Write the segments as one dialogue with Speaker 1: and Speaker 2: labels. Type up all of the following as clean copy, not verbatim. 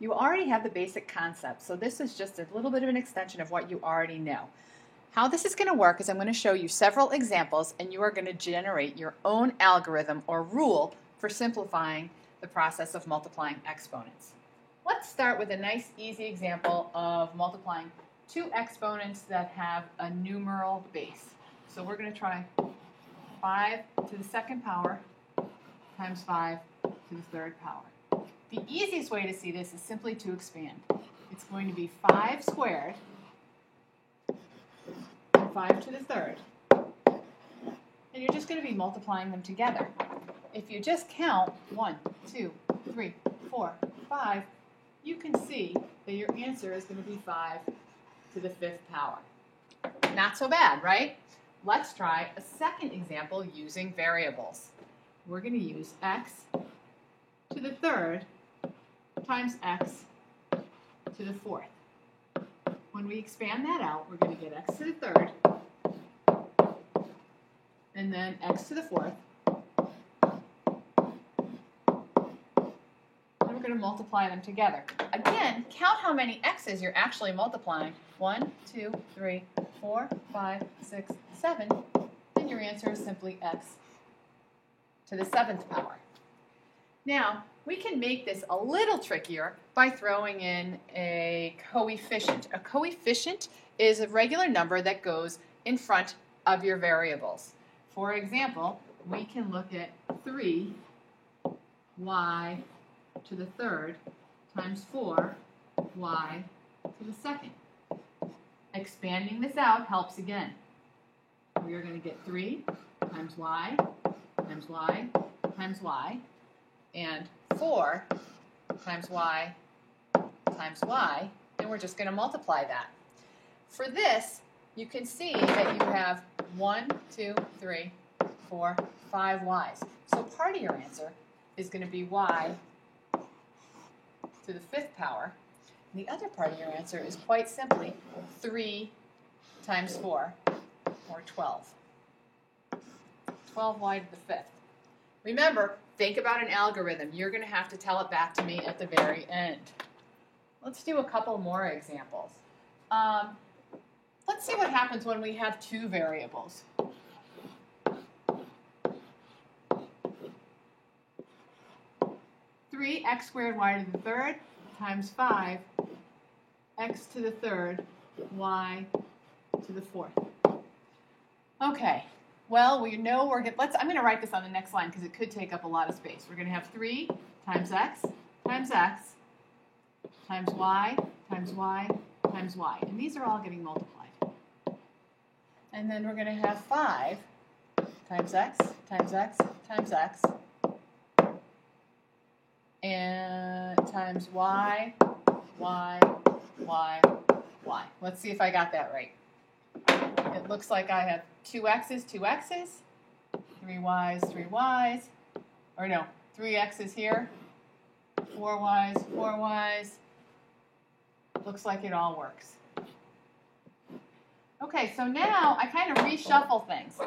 Speaker 1: you already have the basic concept. So this is just a little bit of an extension of what you already know. How this is going to work is I'm going to show you several examples, and you are going to generate your own algorithm or rule for simplifying the process of multiplying exponents. Let's start with a nice, easy example of multiplying two exponents that have a numeral base. So we're going to try 5 to the second power times 5 to the third power. The easiest way to see this is simply to expand. It's going to be 5 squared and 5 to the third. And you're just going to be multiplying them together. If you just count 1, 2, 3, 4, 5, you can see that your answer is going to be 5 to the fifth power. Not so bad, right? Let's try a second example using variables. We're going to use x to the third times x to the fourth. When we expand that out, we're going to get x to the third and then x to the fourth. And we're going to multiply them together. Again, count how many x's you're actually multiplying. 1, 2, 3, 4, 5, 6, 7. And your answer is simply x to the seventh power. Now, we can make this a little trickier by throwing in a coefficient. A coefficient is a regular number that goes in front of your variables. For example, we can look at 3y to the third times 4y to the second. Expanding this out helps again. We are going to get 3 times y times y times y, and 4 times y times y, and we're just going to multiply that. For this, you can see that you have 1, 2, 3, 4, 5 y's. So part of your answer is going to be y to the fifth power. And the other part of your answer is quite simply 3 times 4, or 12. 12y to the fifth. Remember, think about an algorithm. You're going to have to tell it back to me at the very end. Let's do a couple more examples. Let's see what happens when we have two variables. Three x squared y to the third times 5 x to the third y to the fourth. Okay. Well, we know we're going to, I'm going to write this on the next line because it could take up a lot of space. We're going to have 3 times x times y times y times y. And these are all getting multiplied. And then we're going to have 5 times x times x times x and times y, y, y, y. Let's see if I got that right. It looks like I have 2 x's, 3 y's, 3 y's, or no, 3 x's here, 4 y's, 4 y's. Looks like it all works. Okay, so now I kind of reshuffle things.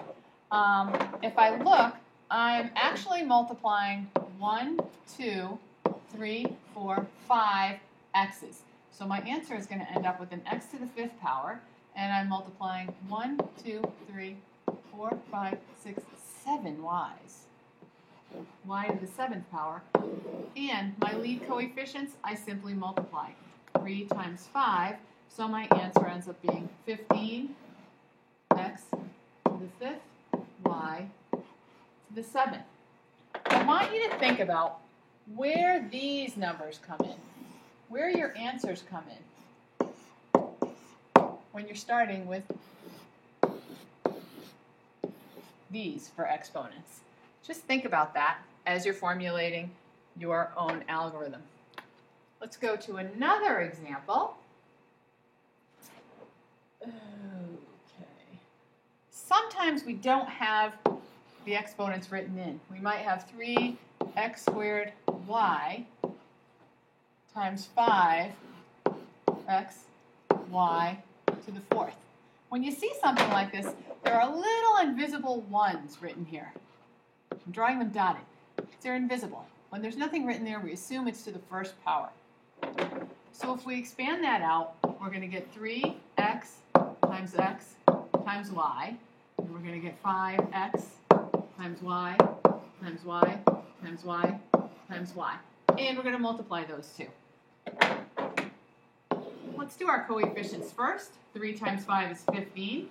Speaker 1: If I look, I'm actually multiplying 1, 2, 3, 4, 5 x's. So my answer is going to end up with an x to the fifth power. And I'm multiplying 1, 2, 3, 4, 5, 6, 7 y's. Y to the seventh power. And my lead coefficients, I simply multiply. 3 times 5. So my answer ends up being 15 x to the fifth, y to the seventh. I want you to think about where these numbers come in, where your answers come in when you're starting with these for exponents. Just think about that as you're formulating your own algorithm. Let's go to another example. Okay. Sometimes we don't have the exponents written in. We might have 3x squared y times 5x y to the fourth. When you see something like this, there are little invisible ones written here. I'm drawing them dotted. They're invisible. When there's nothing written there, we assume it's to the first power. So if we expand that out, we're going to get 3x times x times y. And we're going to get 5x times y times y times y times y. And we're going to multiply those two. Let's do our coefficients first. 3 times 5 is 15.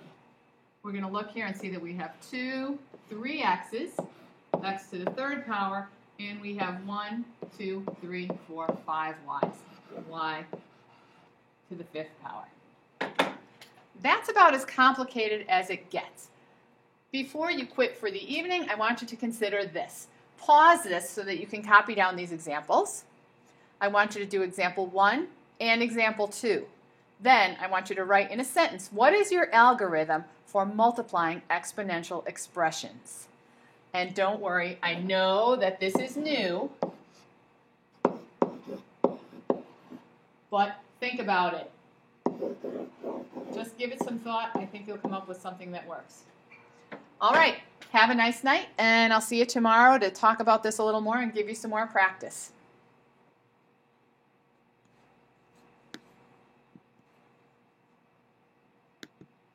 Speaker 1: We're going to look here and see that we have 3 x's, x to the third power, and we have 1, 2, 3, 4, 5 y's, y to the fifth power. That's about as complicated as it gets. Before you quit for the evening, I want you to consider this. Pause this so that you can copy down these examples. I want you to do example 1 and example 2. Then I want you to write in a sentence, what is your algorithm for multiplying exponential expressions? And don't worry, I know that this is new, but think about it. Just give it some thought. I think you'll come up with something that works. All right, have a nice night, and I'll see you tomorrow to talk about this a little more and give you some more practice.